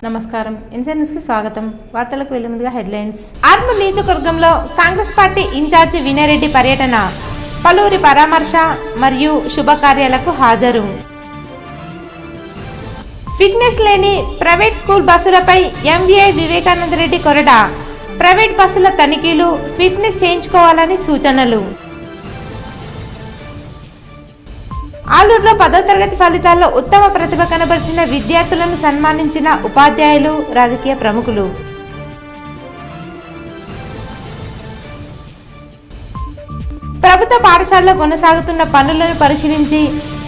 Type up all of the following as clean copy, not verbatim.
నమస్కారం NCR news కి స్వాగతం. వార్తలకు వెళ్లే ముందుగా హెడ్లైన్స్. ఆర్మూర్ నియోజకవర్గంలో కాంగ్రెస్ పార్టీ ఇన్ఛార్జి వినయరెడ్డి పర్యటన, పలువురి పరామర్శ మరియు శుభకార్యాలకు హాజరు. ఫిట్నెస్ లేని ప్రైవేట్ స్కూల్ బస్సులపై ఎంవీఐ వివేకానంద రెడ్డి కొరడా, ప్రైవేట్ బస్సుల తనిఖీలు, ఫిట్నెస్ చేయించుకోవాలని సూచనలు. ఆలూరులో 10వ తరగతి ఫలితాల్లో ఉత్తమ ప్రతిభ కనబరిచిన విద్యార్థులను సన్మానించిన ఉపాధ్యాయులు, రాజకీయ ప్రముఖులు. ప్రభుత్వ పాఠశాలలో కొనసాగుతున్న పనులను పరిశీలించి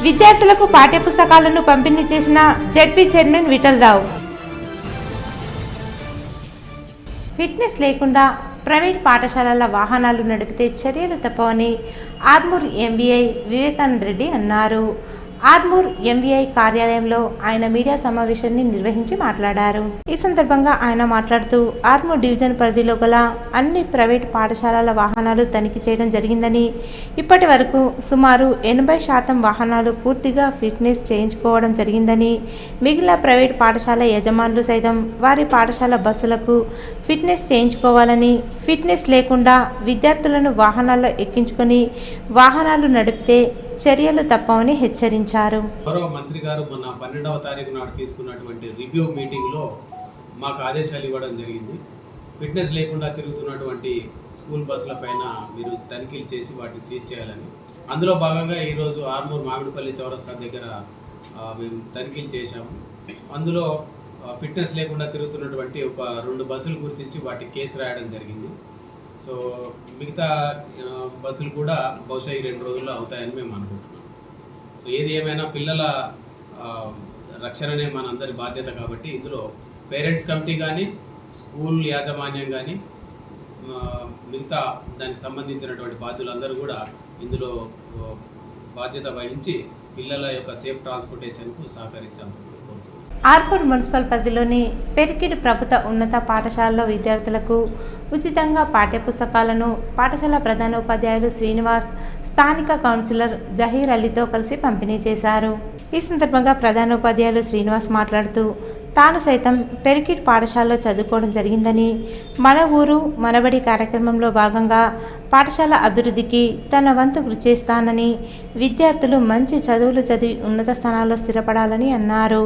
విద్యార్థులకు పాఠ్యపుస్తకాలను పంపిణీ చేసిన జెడ్పీ చైర్మన్ విఠలరావు. ఫిట్నెస్ లేకుండా ప్రైవేట్ పాఠశాలల వాహనాలు నడిపితే చర్యలు తప్పవని ఆర్మూర్ ఎంవీఐ వివేకానంద రెడ్డి అన్నారు. ఆర్మూర్ ఎంవీఐ కార్యాలయంలో ఆయన మీడియా సమావేశాన్ని నిర్వహించి మాట్లాడారు. ఈ సందర్భంగా ఆయన మాట్లాడుతూ ఆర్మూర్ డివిజన్ పరిధిలో గల అన్ని ప్రైవేట్ పాఠశాలల వాహనాలు తనిఖీ చేయడం జరిగిందని, ఇప్పటి వరకు సుమారు 80% వాహనాలు పూర్తిగా ఫిట్నెస్ చేయించుకోవడం జరిగిందని, మిగిలిన ప్రైవేట్ పాఠశాల యజమానులు సైతం వారి పాఠశాల బస్సులకు ఫిట్నెస్ చేయించుకోవాలని, ఫిట్నెస్ లేకుండా విద్యార్థులను వాహనాల్లో ఎక్కించుకొని వాహనాలు నడిపితే చర్యలు తప్పవని హెచ్చరించారు. గౌరవ మంత్రి గారు మొన్న 12వ తారీఖు నాడు తీసుకున్నటువంటి రివ్యూ మీటింగ్లో మాకు ఆదేశాలు ఇవ్వడం జరిగింది. ఫిట్నెస్ లేకుండా తిరుగుతున్నటువంటి స్కూల్ బస్సుల పైన మీరు తనిఖీలు చేసి వాటిని సీజ్ చేయాలని. అందులో భాగంగా ఈరోజు ఆర్మూర్ మామిడిపల్లి చౌరస్తా దగ్గర మేము తనిఖీలు చేశాము. అందులో ఫిట్నెస్ లేకుండా తిరుగుతున్నటువంటి ఒక 2 బస్సులు గుర్తించి వాటికి కేసు రాయడం జరిగింది. సో మిగతా బస్సులు కూడా బహుశా ఈ 2 రోజుల్లో అవుతాయని మేము అనుకుంటున్నాం. సో ఏది ఏమైనా పిల్లల రక్షణనే మనందరి బాధ్యత కాబట్టి ఇందులో పేరెంట్స్ కమిటీ కానీ, స్కూల్ యాజమాన్యం కానీ, మిగతా దానికి సంబంధించినటువంటి బాధ్యులందరూ కూడా ఇందులో బాధ్యత వహించి పిల్లల యొక్క సేఫ్ ట్రాన్స్పోర్టేషన్కు సహకరించాల్సింది. ఆర్మూర్ మున్సిపల్ పరిధిలోని పెరికిడి ప్రభుత్వ ఉన్నత పాఠశాలలో విద్యార్థులకు ఉచితంగా పాఠ్యపుస్తకాలను పాఠశాల ప్రధానోపాధ్యాయులు శ్రీనివాస్, స్థానిక కౌన్సిలర్ జహీర్ అలీతో కలిసి పంపిణీ చేశారు. ఈ సందర్భంగా ప్రధానోపాధ్యాయులు శ్రీనివాస్ మాట్లాడుతూ తాను సైతం పెరికిడ్ పాఠశాలలో చదువుకోవడం జరిగిందని, మన ఊరు మనబడి కార్యక్రమంలో భాగంగా పాఠశాల అభివృద్ధికి తన వంతు కృషి చేస్తానని, విద్యార్థులు మంచి చదువులు చదివి ఉన్నత స్థానాల్లో స్థిరపడాలని అన్నారు.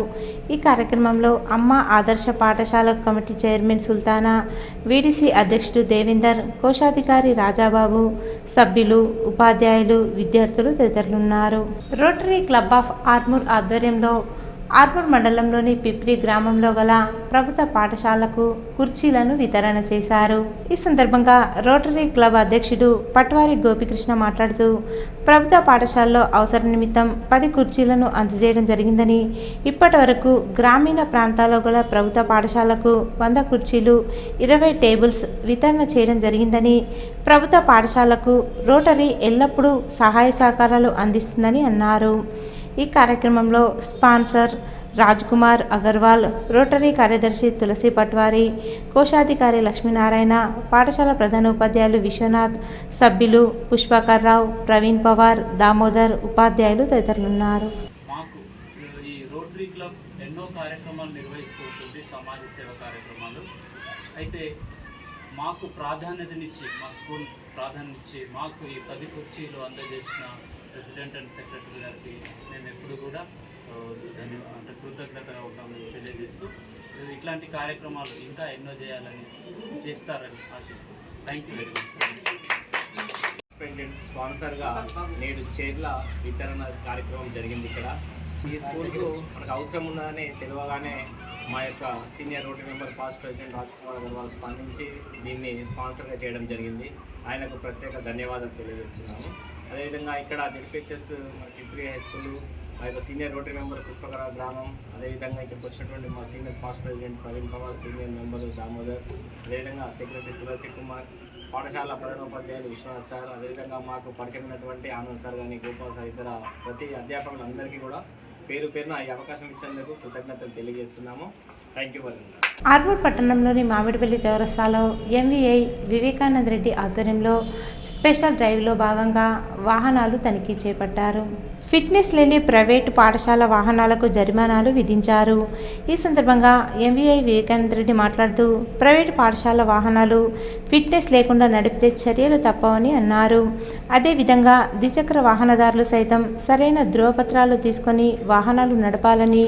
ఈ కార్యక్రమంలో అమ్మ ఆదర్శ పాఠశాల కమిటీ చైర్మన్ సుల్తానా, వీడీసీ అధ్యక్షుడు దేవేందర్, కోశాధికారి రాజాబాబు, సభ్యులు, ఉపాధ్యాయులు, విద్యార్థులు తదితరులున్నారు. రోటరీ క్లబ్ ఆఫ్ ఆర్మూర్ ఆధ్వర్యంలో ఆర్మూర్ మండలంలోని పిప్రి గ్రామంలో గల ప్రభుత్వ పాఠశాలకు కుర్చీలను వితరణ చేశారు. ఈ సందర్భంగా రోటరీ క్లబ్ అధ్యక్షుడు పట్వారి గోపికృష్ణ మాట్లాడుతూ ప్రభుత్వ పాఠశాలలో అవసరం నిమిత్తం 10 కుర్చీలను అందజేయడం జరిగిందని, ఇప్పటి వరకు గ్రామీణ ప్రాంతాల్లో గల ప్రభుత్వ పాఠశాలకు 100 కుర్చీలు, 20 టేబుల్స్ వితరణ చేయడం జరిగిందని, ప్రభుత్వ పాఠశాలకు రోటరీ ఎల్లప్పుడూ సహాయ సహకారాలు అందిస్తుందని అన్నారు. ఈ కార్యక్రమంలో స్పాన్సర్ రాజ్ కుమార్ అగర్వాల్, రోటరీ కార్యదర్శి తులసి పట్వారి, కోశాధికారి లక్ష్మీనారాయణ, పాఠశాల ప్రధానోపాధ్యాయులు విశ్వనాథ్, సభ్యులు పుష్పకర్ రావు, ప్రవీణ్ పవార్, దామోదర్, ఉపాధ్యాయులు తదితరులున్నారు. మాకు ఈ రోటరీ క్లబ్ ఎన్నో కార్యక్రమాలు నిర్వహిస్తూ ఉంటుంది, సమాజ సేవ కార్యక్రమాలు. అయితే మాకు ప్రాధాన్యతనిచ్చి, మా స్కూల్ ప్రాధాన్యతనిచ్చి మాకు ఈ 10 కుర్చీలు అందజేసిన ప్రెసిడెంట్ అండ్ సెక్రటరీ గారికి మేము ఎప్పుడు కూడా కృతజ్ఞతగా ఉంటామని తెలియజేస్తూ, ఇట్లాంటి కార్యక్రమాలు ఇంకా ఎన్నో చేయాలని చేస్తారని ఆశిస్తూ థ్యాంక్ యూ వెరీ మచ్. స్పాన్సర్గా నేడు చైర్ల వితరణ కార్యక్రమం జరిగింది. ఇక్కడ ఈ స్కూల్కు మనకు అవసరం ఉన్నదని తెలియగానే మా యొక్క senior rotary member past president Raj Kumar Agarwal స్పందించి దీన్ని స్పాన్సర్గా చేయడం జరిగింది. ఆయనకు ప్రత్యేక ధన్యవాదాలు తెలియజేస్తున్నాము. అదేవిధంగా ఇక్కడ జెడ్పీహెచ్ఎస్ పిప్రి హై స్కూల్, మా యొక్క సీనియర్ రోటరీ మెంబర్ పుష్పకర గ్రామం, అదేవిధంగా ఇక్కడికి వచ్చినటువంటి మా senior past president Praveen Pawar, senior member Damodar, అదేవిధంగా సెక్రటరీ తులసి కుమార్, పాఠశాల ప్రధానోపాధ్యాయులు విశ్వనాథ్ సార్, అదేవిధంగా మాకు పరిచయమైనటువంటి ఆనంద్ సార్ కానీ, గోపాల్ సార్, ఇతర ప్రతి అధ్యాపకులందరికీ కూడా పేరు పేరున ఈ అవకాశం ఇచ్చినందుకు కృతజ్ఞతలు తెలియజేస్తున్నాము. Thank you very much. Armoor పట్టణంలోని మామిడిపల్లి చౌరస్తాలో ఎంవీఐ వివేకానంద రెడ్డి ఆధ్వర్యంలో స్పెషల్ డ్రైవ్లో భాగంగా వాహనాలు తనిఖీ చేపట్టారు. ఫిట్నెస్ లేని ప్రైవేటు పాఠశాల వాహనాలకు జరిమానాలు విధించారు. ఈ సందర్భంగా ఎంవీఐ వివేకానంద రెడ్డి మాట్లాడుతూ ప్రైవేటు పాఠశాల వాహనాలు ఫిట్నెస్ లేకుండా నడిపితే చర్యలు తప్పవని అన్నారు. అదేవిధంగా ద్విచక్ర వాహనదారులు సైతం సరైన ధృవపత్రాలు తీసుకొని వాహనాలు నడపాలని,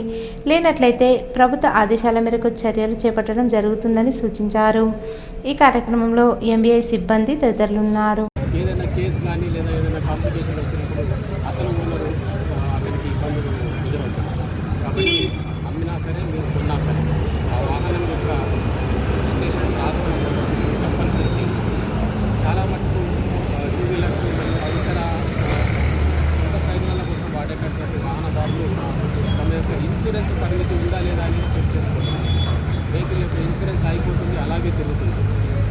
లేనట్లయితే ప్రభుత్వ ఆదేశాల మేరకు చర్యలు చేపట్టడం జరుగుతుందని సూచించారు. ఈ కార్యక్రమంలో ఎంవీఐ సిబ్బంది తదితరులున్నారు. ఏదైనా కేసు కానీ లేదా ఏదైనా కాంప్లికేషన్ వచ్చినప్పుడు అసలు ఓనరు అతనికి ఇబ్బందులు ఎదురవుతుంది. కాబట్టి అమ్మినా సరే మీరు కొన్నా సరే ఆ వాహనం యొక్క రిజిస్ట్రేషన్ రాష్ట్రం తప్పనిసరి చేయించుకోవాలి. చాలా మటుకు టూ వీలర్స్ ఇతర మోటార్ సైకిళ్ళ కోసం వాడేటటువంటి వాహనదారులు తమ యొక్క ఇన్సూరెన్స్ పరిమితి ఉందా లేదా అనేది చెక్ చేసుకోవాలి. వెహికల్ యొక్క ఇన్సూరెన్స్ అయిపోతుంది, అలాగే తిరుగుతుంది.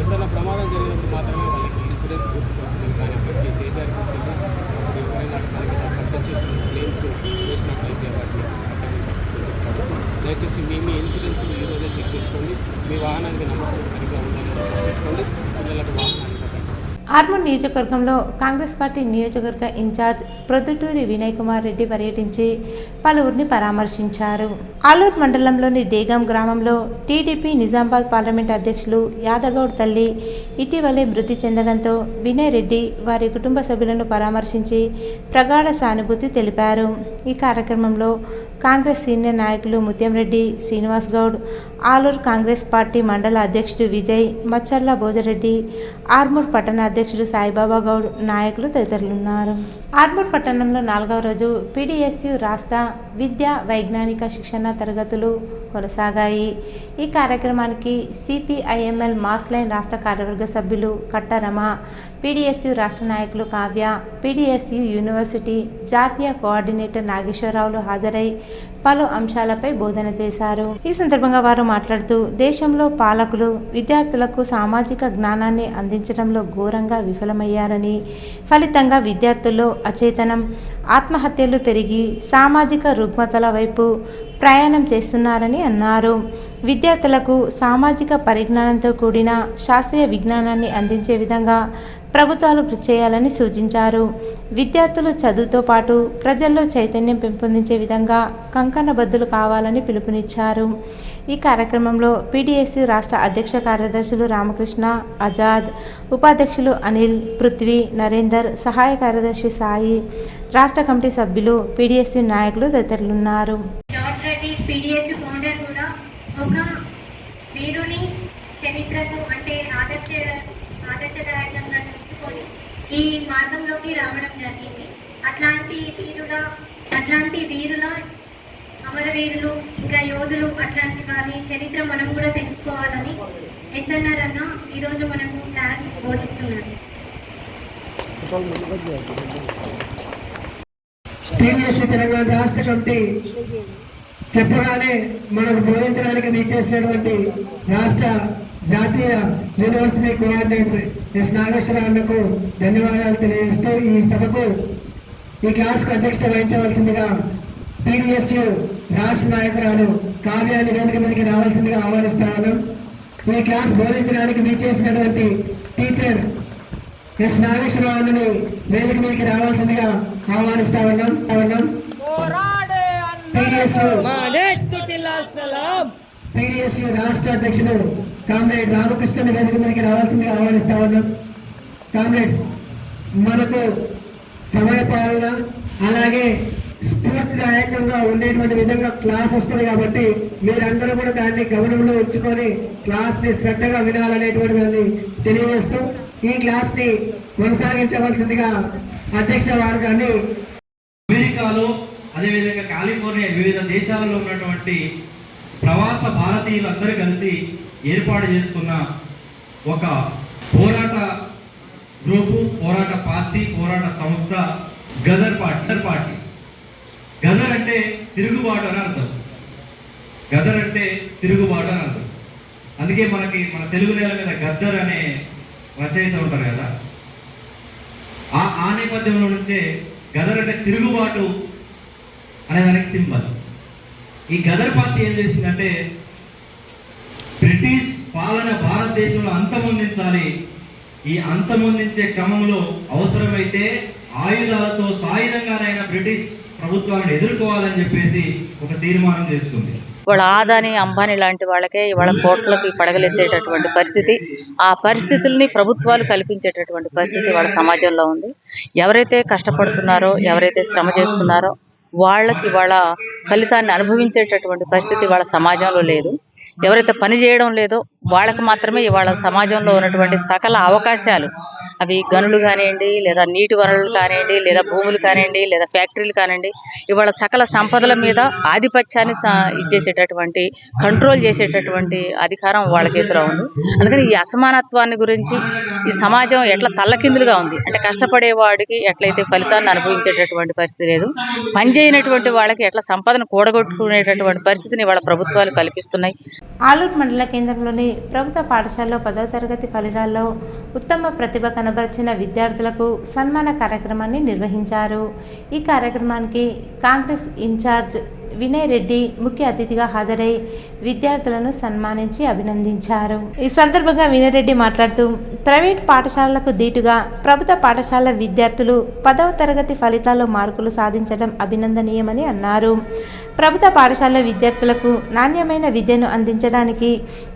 ఎప్పుడైనా ప్రమాదం జరిగినప్పుడు మాత్రమే వాళ్ళకి ఇన్సూరెన్స్ గుర్తుకొస్తుంది. కానీ అక్కడికి చేజారిపోతుంది. ఎవరైనా దానికి ఖర్చు చేసిన క్లెయిమ్స్ చేసినట్లయితే వాటిని కట్టని పరిస్థితి ఉంటుంది. దయచేసి మీ ఇన్సూరెన్స్ ఈరోజే చెక్ చేసుకోండి. మీ వాహనానికి నమ్మకం సరిగ్గా ఉందని చెక్ చేసుకోండి. పిల్లలకు వాహనాన్ని కట్టండి. ఆర్మూర్ నియోజకవర్గంలో కాంగ్రెస్ పార్టీ నియోజకవర్గ ఇన్ఛార్జ్ ప్రొద్దుటూరి వినయ్ కుమార్ రెడ్డి పర్యటించి పలువురిని పరామర్శించారు. ఆలూరు మండలంలోని దేగం గ్రామంలో టీడీపీ నిజామాబాద్ పార్లమెంట్ అధ్యక్షులు యాదగౌడ్ తల్లి ఇటీవలే మృతి చెందడంతో వినయ్ రెడ్డి వారి కుటుంబ సభ్యులను పరామర్శించి ప్రగాఢ సానుభూతి తెలిపారు. ఈ కార్యక్రమంలో కాంగ్రెస్ సీనియర్ నాయకులు ముత్యంరెడ్డి, శ్రీనివాస్ గౌడ్, ఆలూరు కాంగ్రెస్ పార్టీ మండల అధ్యక్షుడు విజయ్, మచ్చర్ల భోజరెడ్డి, ఆర్మూర్ పట్టణ అధ్యక్షుడు సాయిబాబా గౌడ్, నాయకులు తదితరులున్నారు. ఆర్మూర్ పట్టణంలో 4వ రోజు పీడీఎస్యు రాష్ట్ర విద్యా వైజ్ఞానిక శిక్షణ తరగతులు కొనసాగాయి. ఈ కార్యక్రమానికి సిపిఐఎంఎల్ మాస్ లైన్ రాష్ట్ర కార్యవర్గ సభ్యులు కట్టరమ, పీడీఎస్యు రాష్ట్ర నాయకులు కావ్య, పీడీఎస్యు యూనివర్సిటీ జాతీయ కోఆర్డినేటర్ నాగేశ్వరరావులు హాజరై పలు అంశాలపై బోధన చేశారు. ఈ సందర్భంగా వారు మాట్లాడుతూ దేశంలో పాలకులు విద్యార్థులకు సామాజిక జ్ఞానాన్ని అందించడంలో ఘోరంగా విఫలమయ్యారని, ఫలితంగా విద్యార్థుల్లో అచేతనం, ఆత్మహత్యలు పెరిగి సామాజిక రుగ్మతల వైపు ప్రయాణం చేస్తున్నారని అన్నారు. విద్యార్థులకు సామాజిక పరిజ్ఞానంతో కూడిన శాస్త్రీయ విజ్ఞానాన్ని అందించే విధంగా ప్రభుత్వాలు కృషి చేయాలని సూచించారు. విద్యార్థులు చదువుతో పాటు ప్రజల్లో చైతన్యం పెంపొందించే విధంగా కంకణబద్దులు కావాలని పిలుపునిచ్చారు. ఈ కార్యక్రమంలో పీడీఎస్యు రాష్ట్ర అధ్యక్ష కార్యదర్శులు రామకృష్ణ, ఆజాద్, ఉపాధ్యక్షులు అనిల్, పృథ్వీ, నరేందర్, సహాయ కార్యదర్శి సాయి, రాష్ట్ర కమిటీ సభ్యులు, పీడీఎస్యు నాయకులు తదితరులున్నారు. పీడీఎస్యు ఫౌండర్ కూడా ఒక వీరుని చరిత్రను అంటే ఆదర్శదాయకంగా చూసుకొని ఈ మార్గంలోకి రావడం జరిగింది. అట్లాంటి వీరుల అమరవీరులు ఇంకా యోధులు అట్లాంటి వారి చరిత్ర మనం కూడా తెలుసుకోవాలని ఎస్ఎన్ఆర్ అన్న ఈరోజు మనకు క్లాస్ బోధిస్తున్నారు. పీడీఎస్యు తెలంగాణ రాష్ట్ర కమిటీ చెప్పగానే మనకు బోధించడానికి వీచేసినటువంటి రాష్ట్ర జాతీయ యూనివర్సిటీ కోఆర్డినేటర్ ఎస్ నాగేశ్వరరావుకు ధన్యవాదాలు తెలియజేస్తూ ఈ సభకు ఈ క్లాస్కు అధ్యక్షత వహించవలసిందిగా పీడీఎస్యు రాష్ట్ర నాయకురాలు కావ్యాన్ని వేదిక మీదకి రావాల్సిందిగా ఆహ్వానిస్తా ఉన్నాం. ఈ క్లాస్ బోధించడానికి వీచేసినటువంటి టీచర్ ఎస్ నాగేశ్వరరావుని వేదిక మీదకి రావాల్సిందిగా ఆహ్వానిస్తా ఉన్నాం. పీడీఎస్యు రాష్ట్ర అధ్యక్షుడు కామ్రేడ్ రామకృష్ణ వేదిక మీదకి రావాల్సిందిగా ఆహ్వానిస్తా ఉన్నాం. కామ్రేడ్స్, మనకు సమయపాలన అలాగే స్ఫూర్తిదాయకంగా ఉండేటువంటి విధంగా క్లాస్ వస్తుంది కాబట్టి మీరందరూ కూడా దాన్ని గమనంలో ఉంచుకొని క్లాస్ ని శ్రద్ధగా వినాలనేటువంటి దాన్ని తెలియజేస్తూ ఈ క్లాస్ ని కొనసాగించవలసిందిగా అధ్యక్ష వర్గాన్ని అమెరికాలో అదేవిధంగా కాలిఫోర్నియా వివిధ దేశాలలో ఉన్నటువంటి ప్రవాస భారతీయులందరూ కలిసి ఏర్పాటు చేసుకున్న ఒక పోరాట గ్రూపు, పోరాట పార్టీ, పోరాట సంస్థ గదర్ పార్టీ. గదర్ అంటే తిరుగుబాటు అని అర్థం. గదర్ అంటే తిరుగుబాటు అని అర్థం. అందుకే మన తెలుగు నేల మీద గద్దర్ అనే రచయిత ఉంటారు కదా, ఆ నేపథ్యంలో నుంచే గదర్ అంటే తిరుగుబాటు అనే దానికి సింబల్. ఈ గదర్ పార్టీ ఏం చేసిందంటే బ్రిటిష్ పాలన భారతదేశంలో అంతమొందించాలి. ఈ అంతమొందించే క్రమంలో అవసరమైతే ఆయుధాలతో సాయుధంగానైనా బ్రిటిష్ ప్రభుత్వాలను ఎదుర్కోవాలని చెప్పేసి ఒక తీర్మానం చేసుకుంది. వాళ్ళ ఆదాని అంబానీ లాంటి వాళ్ళకే ఇవాళ కోట్లకి పడగలెత్తేటటువంటి పరిస్థితి, ఆ పరిస్థితుల్ని ప్రభుత్వాలు కల్పించేటటువంటి పరిస్థితి వాళ్ళ సమాజంలో ఉంది. ఎవరైతే కష్టపడుతున్నారో, ఎవరైతే శ్రమ చేస్తున్నారో వాళ్ళకి వాళ్ళ ఫలితాన్ని అనుభవించేటటువంటి పరిస్థితి వాళ్ళ సమాజంలో లేదు. ఎవరైతే పని చేయడం లేదో వాళ్ళకి మాత్రమే ఇవాళ సమాజంలో ఉన్నటువంటి సకల అవకాశాలు, అవి గనులు కానివ్వండి, లేదా నీటి వనరులు కానివ్వండి, లేదా భూములు కానివ్వండి, లేదా ఫ్యాక్టరీలు కానివ్వండి, ఇవాళ సకల సంపదల మీద ఆధిపత్యాన్ని ఇచ్చేసేటటువంటి, కంట్రోల్ చేసేటటువంటి అధికారం వాళ్ళ చేతిలో ఉంది. అందుకని ఈ అసమానత్వాన్ని గురించి ఈ సమాజం ఎట్లా తల్లకిందులుగా ఉంది అంటే, కష్టపడేవాడికి ఎట్లయితే ఫలితాన్ని అనుభవించేటటువంటి పరిస్థితి లేదు, పనిచేయనటువంటి వాళ్ళకి ఎట్లా సంపదను కూడగొట్టుకునేటటువంటి పరిస్థితిని వాళ్ళ ప్రభుత్వాలు కల్పిస్తున్నాయి. ఆలూరు మండల కేంద్రంలోని ప్రభుత్వ పాఠశాలలో 10వ తరగతి ఫలితాల్లో ఉత్తమ ప్రతిభ కనబరిచిన విద్యార్థులకు సన్మాన కార్యక్రమాన్ని నిర్వహించారు. ఈ కార్యక్రమానికి కాంగ్రెస్ ఇన్ఛార్జ్ వినయ్ రెడ్డి ముఖ్య అతిథిగా హాజరై విద్యార్థులను సన్మానించి అభినందించారు. ఈ సందర్భంగా వినయ్ రెడ్డి మాట్లాడుతూ, ప్రైవేట్ పాఠశాలలకు దీటుగా ప్రభుత్వ పాఠశాల విద్యార్థులు 10వ తరగతి ఫలితాల్లో మార్కులు సాధించడం అభినందనీయమని అన్నారు. ప్రభుత్వ పాఠశాల విద్యార్థులకు నాణ్యమైన విద్యను అందించడానికి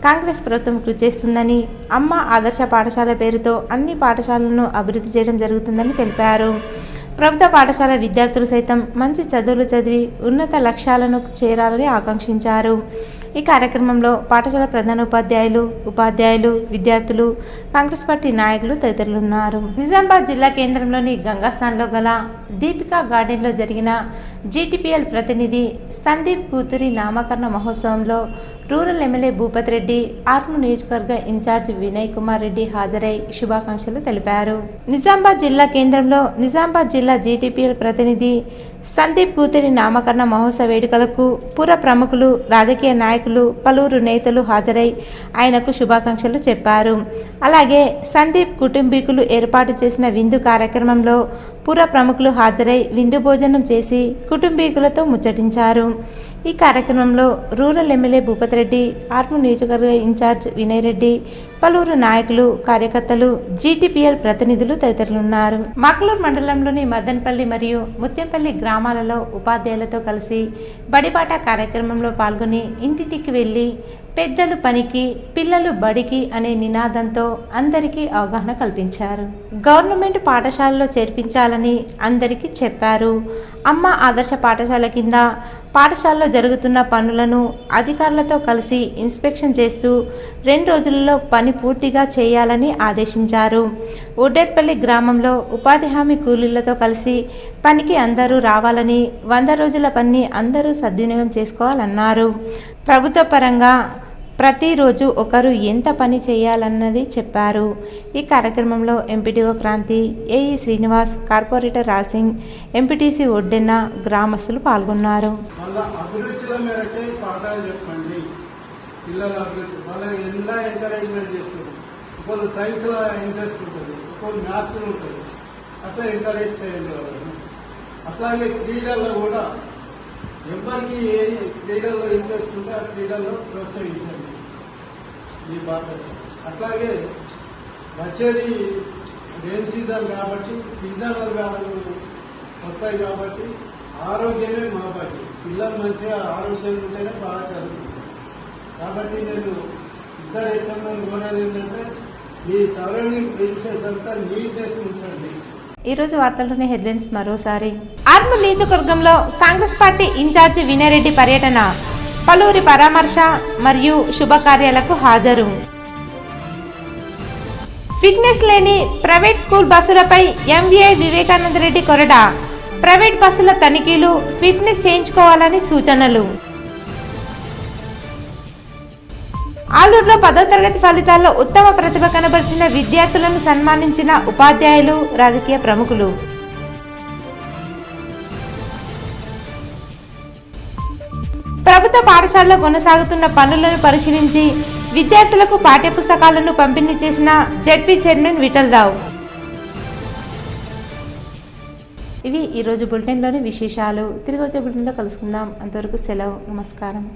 కాంగ్రెస్ ప్రభుత్వం కృషి చేస్తుందని, అమ్మ ఆదర్శ పాఠశాల పేరుతో అన్ని పాఠశాలలను అభివృద్ధి చేయడం జరుగుతుందని తెలిపారు. ప్రభుత్వ పాఠశాల విద్యార్థులు సైతం మంచి చదువులు చదివి ఉన్నత లక్ష్యాలను చేరాలని ఆకాంక్షించారు. ఈ కార్యక్రమంలో పాఠశాల ప్రధానోపాధ్యాయులు, ఉపాధ్యాయులు, విద్యార్థులు, కాంగ్రెస్ పార్టీ నాయకులు తదితరులు ఉన్నారు. నిజామాబాద్ జిల్లా కేంద్రంలోని గంగాస్థాన్లో గల దీపికా గార్డెన్లో జరిగిన జీటీపీఎల్ ప్రతినిధి సందీప్ కూతురి నామకరణ మహోత్సవంలో రూరల్ ఎమ్మెల్యే భూపతి రెడ్డి, ఆర్మూర్ నియోజకవర్గ ఇన్ఛార్జ్ వినయ్ కుమార్ రెడ్డి హాజరై శుభాకాంక్షలు తెలిపారు. నిజామాబాద్ జిల్లా కేంద్రంలో నిజామాబాద్ జిల్లా జీటీపీఎల్ ప్రతినిధి సందీప్ కూతురి నామకరణ మహోత్సవ వేడుకలకు పుర ప్రముఖులు, రాజకీయ నాయకులు, పలువురు నేతలు హాజరై ఆయనకు శుభాకాంక్షలు చెప్పారు. అలాగే సందీప్ కుటుంబీకులు ఏర్పాటు చేసిన విందు కార్యక్రమంలో పుర ప్రముఖులు హాజరై విందు భోజనం చేసి కుటుంబీకులతో ముచ్చటించారు. ఈ కార్యక్రమంలో రూరల్ ఎమ్మెల్యే భూపతి రెడ్డి, ఆర్మూర్ నియోజకవర్గ ఇన్ఛార్జ్ వినయ్ రెడ్డి, పలువురు నాయకులు, కార్యకర్తలు, జీటీపీఎల్ ప్రతినిధులు తదితరులున్నారు. మక్లూరు మండలంలోని మదన్పల్లి మరియు ముత్యంపల్లి గ్రామాలలో ఉపాధ్యాయులతో కలిసి బడిబాట కార్యక్రమంలో పాల్గొని ఇంటింటికి వెళ్లి పెద్దలు పనికి, పిల్లలు బడికి అనే నినాదంతో అందరికీ అవగాహన కల్పించారు. గవర్నమెంట్ పాఠశాలలో చేర్పించాలని అందరికీ చెప్పారు. అమ్మ ఆదర్శ పాఠశాల కింద పాఠశాలలో జరుగుతున్న పనులను అధికారులతో కలిసి ఇన్స్పెక్షన్ చేస్తూ 2 రోజులలో పని పూర్తిగా చేయాలని ఆదేశించారు. ఒడ్డేపల్లి గ్రామంలో ఉపాధి హామీ కూలీలతో కలిసి పనికి అందరూ రావాలని, 100 రోజుల పని అందరూ సద్వినియోగం చేసుకోవాలన్నారు. ప్రభుత్వ పరంగా ప్రతిరోజు ఒకరు ఎంత పని చేయాలన్నది చెప్పారు. ఈ కార్యక్రమంలో MPDO Kranti, AE Srinivas, corporator రాసింగ్, ఎంపీటీసీ ఒడ్డెన్న, గ్రామస్తులు పాల్గొన్నారు. అభిరుచుల మేరకే పాఠాలు చెప్పండి. పిల్లల అభిరుచి వాళ్ళని ఎలా ఎంకరేజ్మెంట్ చేస్తుంది. ఒకరు సైన్స్లో ఇంట్రెస్ట్ ఉంటుంది, ఒకరు మ్యాథ్స్ ఉంటుంది, అట్లా ఎంకరేజ్ చేయండి వాళ్ళని. అట్లాగే క్రీడల్లో కూడా ఎవరికి ఏ క్రీడల్లో ఇంట్రెస్ట్ ఉంటే ఆ క్రీడల్లో ప్రోత్సహించండి. ఈ బాధ్యత. అట్లాగే వచ్చేది రెయిన్ సీజన్ కాబట్టి సీజనల్ వ్యాధులు వస్తాయి కాబట్టి ఆరోగ్యమే మహాభాగ్యం. పిల్లలు మంచిగా ఆరోగ్యంగా ఉంటేనే బాగా చదువుతుంది. కాబట్టి నేను ఇద్దరు హెచ్ఎంలను కోరేది ఏంటంటే మీ సరౌండింగ్ ప్రిన్సెస్ అంతా నీట్నెస్ ఉంచండి. ఈరోజు వార్తల్లోని హెడ్లైన్స్ మరోసారి. ఆర్మూర్ నియోజకవర్గంలో కాంగ్రెస్ పార్టీ ఇన్ఛార్జి వినయ్ రెడ్డి పర్యటన, పలువురి పరామర్శ మరియు శుభకార్యాలకు హాజరు. ఫిట్నెస్ లేని ప్రైవేట్ స్కూల్ బస్సులపై ఎంవీఐ వివేకానంద రెడ్డి కొరడా, ప్రైవేట్ బస్సుల తనిఖీలు, ఫిట్నెస్ చేయించుకోవాలని సూచనలు. ఆలూరులో 10వ తరగతి ఫలితాల్లో ఉత్తమ ప్రతిభ కనబరిచిన విద్యార్థులను సన్మానించిన ఉపాధ్యాయులు, రాజకీయ ప్రముఖులు. ప్రభుత్వ పాఠశాలలో కొనసాగుతున్న పనులను పరిశీలించి విద్యార్థులకు పాఠ్యపుస్తకాలను పంపిణీ చేసిన జెడ్పీ చైర్మన్ విఠలరావు. ఇవి ఈరోజు బులెటిన్లోని విశేషాలు. తిరిగి వచ్చే బులెటిన్లో కలుసుకుందాం. అంతవరకు సెలవు. నమస్కారం.